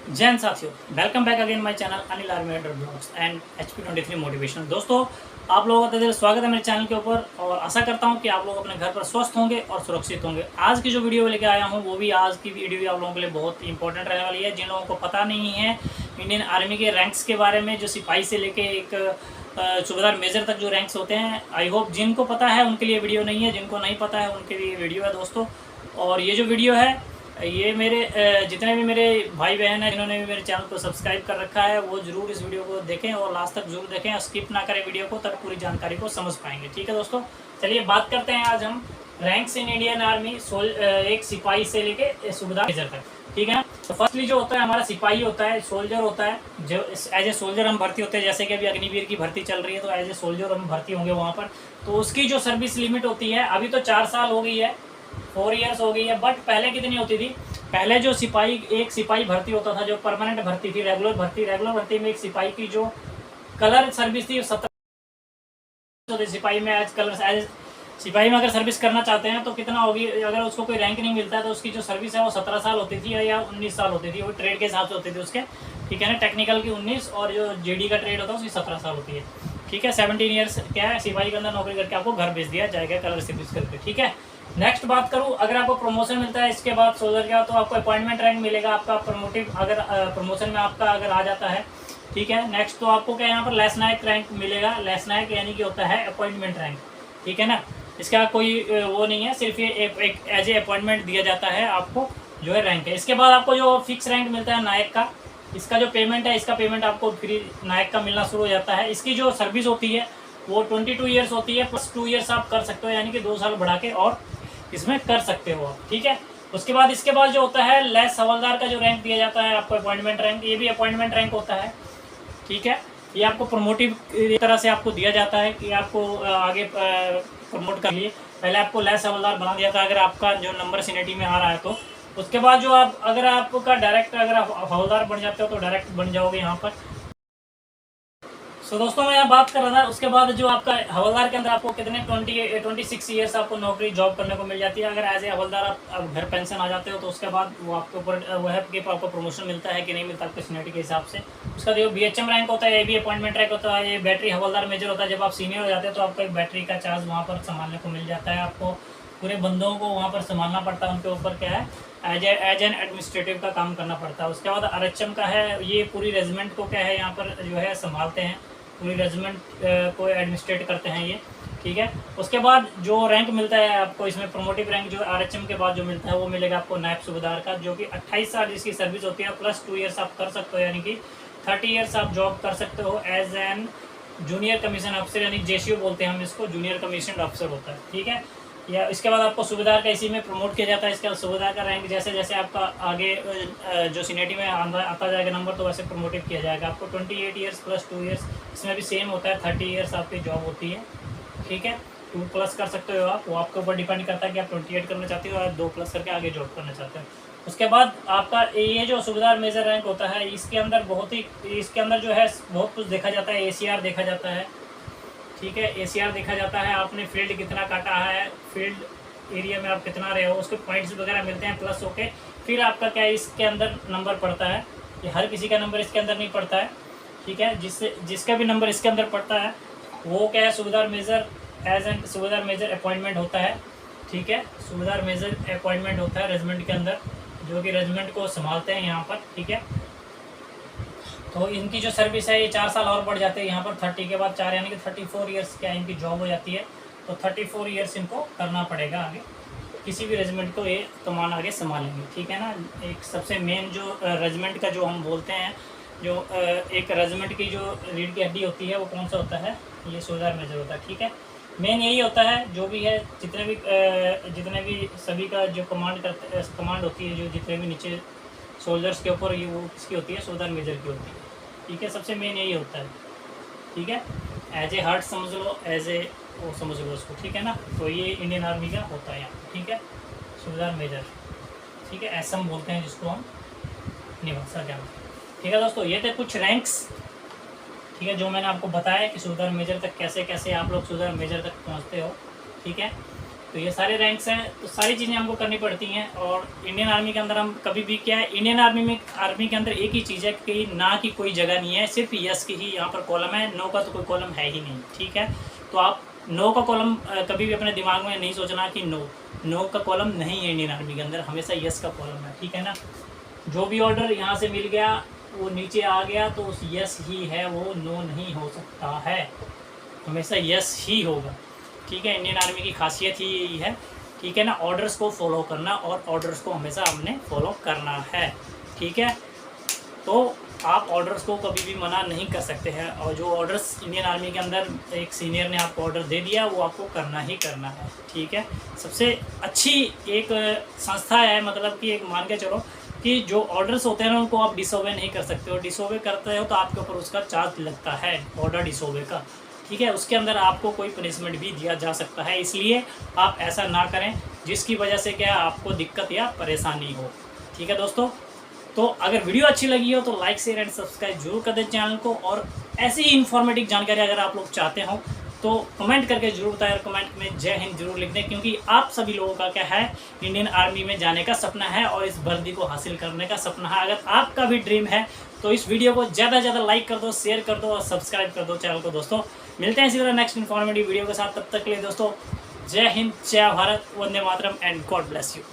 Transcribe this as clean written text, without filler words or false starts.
जय हिंद साथियों, welcome back again my channel Anil army blogs and HP23 motivation. दोस्तों, आप लोगों का दिल स्वागत है मेरे चैनल के ऊपर और आशा करता हूं कि आप लोग अपने घर पर स्वस्थ होंगे और सुरक्षित होंगे। आज की जो वीडियो लेके आया हूं वो भी आज की वीडियो भी आप लोगों के लिए बहुत इंपॉर्टेंट रहने वाली है। जिन लोगों को पता नहीं है इंडियन आर्मी के रैंक्स के बारे में, जो सिपाही से लेके एक सूबेदार मेजर तक जो रैंक्स होते हैं, आई होप जिनको पता है उनके लिए वीडियो नहीं है, जिनको नहीं पता है उनके लिए वीडियो है दोस्तों। और ये जो वीडियो है ये मेरे जितने भी मेरे भाई बहन हैं जिन्होंने भी मेरे चैनल को सब्सक्राइब कर रखा है वो ज़रूर इस वीडियो को देखें और लास्ट तक जरूर देखें और स्किप ना करें वीडियो को, तब पूरी जानकारी को समझ पाएंगे। ठीक है दोस्तों, चलिए बात करते हैं आज हम रैंक्स इन इंडियन आर्मी एक सिपाही से लेके सूबेदार मेजर तक। ठीक है ना। तो फर्स्टली जो होता है हमारा सिपाही होता है, सोल्जर होता है। जो एज ए सोल्जर हम भर्ती होते हैं, जैसे कि अभी अग्निवीर की भर्ती चल रही है तो एज ए सोल्जर हम भर्ती होंगे वहाँ पर। तो उसकी जो सर्विस लिमिट होती है, अभी तो 4 साल हो गई है, 4 ईयर्स हो गई है, बट पहले कितनी होती थी? पहले जो एक सिपाही भर्ती होता था, जो परमानेंट भर्ती थी, रेगुलर भर्ती में एक सिपाही की जो कलर सर्विस थी 17 सिपाही में। एज सिपाही में अगर सर्विस करना चाहते हैं तो कितना होगी? अगर उसको कोई रैंक नहीं मिलता है तो उसकी जो सर्विस है वो 17 साल होती थी या 19 साल होती थी, वो ट्रेड के हिसाब से होती थी उसके। ठीक है ना। टेक्निकल की 19 और जो जेडी का ट्रेड होता है उसकी 17 साल होती है। ठीक है। 17 ईयर्स क्या है, सिपाही के अंदर नौकरी करके आपको घर भेज दिया जाएगा कलर सर्विस करके। ठीक है। नेक्स्ट बात करूं, अगर आपको प्रमोशन मिलता है इसके बाद सोल्जर का, तो आपको अपॉइंटमेंट रैंक मिलेगा आपका प्रमोटिव, अगर प्रमोशन में आपका अगर आ जाता है। ठीक है। नेक्स्ट तो आपको क्या यहाँ पर लेसनायक रैंक मिलेगा। लेसनायक यानी कि होता है अपॉइंटमेंट रैंक। ठीक है ना। इसका कोई वो नहीं है, सिर्फ ये एक एज ए अपॉइंटमेंट दिया जाता है आपको, जो है रैंक है। इसके बाद आपको जो फिक्स रैंक मिलता है नायक का, इसका जो पेमेंट है, इसका पेमेंट आपको फ्री नायक का मिलना शुरू हो जाता है। इसकी जो सर्विस होती है वो 22 ईयर्स होती है, प्लस 2 ईयर्स आप कर सकते हो, यानी कि 2 साल बढ़ा के और इसमें कर सकते हो आप। ठीक है। उसके बाद इसके बाद जो होता है लेस हवलदार का जो रैंक दिया जाता है आपको, अपॉइंटमेंट रैंक, ये भी अपॉइंटमेंट रैंक होता है। ठीक है। ये आपको प्रमोटिव तरह से आपको दिया जाता है कि आपको आगे प्रमोट कर लिए। पहले आपको लेस हवलदार बना दिया था अगर आपका जो नंबर सीनियरिटी में आ रहा है तो। उसके बाद जो आप अगर आपका डायरेक्ट अगर आप हवलदार बन जाते हो तो डायरेक्ट बन जाओगे यहाँ पर। दोस्तों मैं यहाँ बात कर रहा था, उसके बाद जो आपका हवलदार के अंदर आपको कितने 26 ईयर्स आपको नौकरी जॉब करने को मिल जाती है। अगर एज ए हवलदार आप घर पेंशन आ जाते हो तो उसके बाद वो आपके ऊपर वो है कि आपको प्रमोशन मिलता है कि नहीं मिलता आपके सीनियरिटी के हिसाब से। उसका जो BHM रैंक होता है, ये भी अपॉइंटमेंट रैंक होता है। ये बैटरी हवलदार मेजर होता है। जब आप सीनियर हो जाते हैं तो आपको एक बैटरी का चार्ज वहाँ पर संभालने को मिल जाता है। आपको पूरे बंदों को वहाँ पर संभालना पड़ता है, उनके ऊपर क्या है एज एन एडमिनिस्ट्रेटिव का काम करना पड़ता है। उसके बाद RHM का है, ये पूरी रेजिमेंट को क्या है यहाँ पर जो है संभालते हैं, पूरी रेजिमेंट को एडमिनिस्ट्रेट करते हैं ये। ठीक है। उसके बाद जो रैंक मिलता है आपको इसमें प्रमोटिव रैंक जो RHM के बाद जो मिलता है वो मिलेगा आपको नायब सूबेदार का, जो कि 28 साल जिसकी सर्विस होती है, प्लस 2 ईयर्स आप कर सकते हो, यानी कि 30 ईयर्स आप जॉब कर सकते हो एज एन जूनियर कमीशन अफसर, यानी JCO बोलते हैं हम इसको, जूनियर कमीशन अफसर होता है। ठीक है। या इसके बाद आपको सूबेदार का इसी में प्रमोट किया जाता है। इसके बाद सूबेदार का रैंक जैसे जैसे आपका आगे जो सीनियरिटी में आता जाएगा नंबर, तो वैसे प्रमोटिव किया जाएगा आपको। 28 ईयर्स प्लस 2 ईयर्स, इसमें भी सेम होता है, 30 ईयर्स आपकी जॉब होती है। ठीक है। 2 प्लस कर सकते हो आप, वो आपके ऊपर डिपेंड करता है कि आप 28 करना चाहते हो या 2 प्लस करके आगे जॉब करना चाहते हो। उसके बाद आपका ये जो सूबेदार मेजर रैंक होता है, इसके अंदर इसके अंदर जो है बहुत कुछ देखा जाता है। ACR देखा जाता है। ठीक है। ACR देखा जाता है, आपने फील्ड कितना काटा है, फील्ड एरिया में आप कितना रहे हो, उसके पॉइंट्स वगैरह मिलते हैं प्लस होके। फिर आपका क्या है इसके अंदर नंबर पड़ता है, ये हर किसी का नंबर इसके अंदर नहीं पड़ता है। ठीक है। जिसका भी नंबर इसके अंदर पड़ता है वो क्या है सूबेदार मेजर एज एन सूबेदार मेजर अपॉइंटमेंट होता है। ठीक है। सूबेदार मेजर अपॉइंटमेंट होता है रेजिमेंट के अंदर, जो कि रेजिमेंट को संभालते हैं यहाँ पर। ठीक है। तो इनकी जो सर्विस है ये 4 साल और बढ़ जाते हैं यहाँ पर, 30 के बाद 4 यानी कि 34 ईयर्स क्या इनकी जॉब हो जाती है। तो 34 ईयर्स इनको करना पड़ेगा आगे, किसी भी रेजिमेंट को ये कमान आगे संभालेंगे। ठीक है ना। एक सबसे मेन जो रेजिमेंट का जो हम बोलते हैं, जो एक रेजिमेंट की जो रीढ़ की हड्डी होती है वो कौन सा होता है? ये सूबेदार मेजर होता है। ठीक है। मेन यही होता है, जो भी है जितने भी सभी का जो कमांड होती है, जो जितने भी नीचे सोल्जर्स के ऊपर, ये वो किसकी होती है? सूबेदार मेजर की होती है। ठीक है। सबसे मेन यही होता है। ठीक है। एज ए हार्ट समझ लो, एज ए वो समझ लो उसको। ठीक है ना। तो ये इंडियन आर्मी का होता है यहाँ। ठीक है। सूबेदार मेजर। ठीक है। SM बोलते हैं जिसको हम निबंसा जानते हैं। ठीक है दोस्तों, ये थे कुछ रैंक्स। ठीक है, जो मैंने आपको बताया कि सूबेदार मेजर तक कैसे कैसे आप लोग सूबेदार मेजर तक पहुँचते हो। ठीक है। तो ये सारे रैंक्स हैं, तो सारी चीज़ें हमको करनी पड़ती हैं। और इंडियन आर्मी के अंदर हम कभी भी क्या है, इंडियन आर्मी के अंदर एक ही चीज़ है कि ना की कोई जगह नहीं है, सिर्फ यस की ही यहाँ पर कॉलम है, नो का तो कोई कॉलम है ही नहीं। ठीक है, तो आप नो का कॉलम कभी भी अपने दिमाग में नहीं सोचना कि नो का कॉलम नहीं है इंडियन आर्मी के अंदर, हमेशा यस का कॉलम है। ठीक है ना, जो भी ऑर्डर यहाँ से मिल गया वो नीचे आ गया तो उस यस ही है, वो नो नहीं हो सकता है, हमेशा यस ही होगा। ठीक है, इंडियन आर्मी की खासियत ही यही है। ठीक है ना, ऑर्डर्स को फॉलो करना और ऑर्डर्स को हमेशा हमने फॉलो करना है। ठीक है, तो आप ऑर्डर्स को कभी भी मना नहीं कर सकते हैं, और जो ऑर्डर्स इंडियन आर्मी के अंदर एक सीनियर ने आपको ऑर्डर दे दिया वो आपको करना ही करना है। ठीक है, सबसे अच्छी एक संस्था है, मतलब कि एक मान के चलो कि जो ऑर्डर्स होते हैं ना उनको आप डिसोबे नहीं कर सकते हो, डिसोबे करते हो तो आपके ऊपर उसका चार्ज लगता है ऑर्डर डिसोबे का। ठीक है, उसके अंदर आपको कोई पनिशमेंट भी दिया जा सकता है, इसलिए आप ऐसा ना करें जिसकी वजह से क्या आपको दिक्कत या परेशानी हो। ठीक है दोस्तों, तो अगर वीडियो अच्छी लगी हो तो लाइक शेयर एंड सब्सक्राइब जरूर कर दें चैनल को, और ऐसी ही इन्फॉर्मेटिव जानकारी अगर आप लोग चाहते हो तो कमेंट करके जरूर बताएं, और कमेंट में जय हिंद जरूर लिख दें, क्योंकि आप सभी लोगों का क्या है, इंडियन आर्मी में जाने का सपना है और इस वर्दी को हासिल करने का सपना है। अगर आपका भी ड्रीम है तो इस वीडियो को ज़्यादा से ज़्यादा लाइक कर दो, शेयर कर दो और सब्सक्राइब कर दो चैनल को। दोस्तों मिलते हैं इसी तरह नेक्स्ट इन्फॉर्मेटिव वीडियो के साथ, तब तक के लिए दोस्तों जय हिंद, जय Bharat, Vande Mataram and God bless you.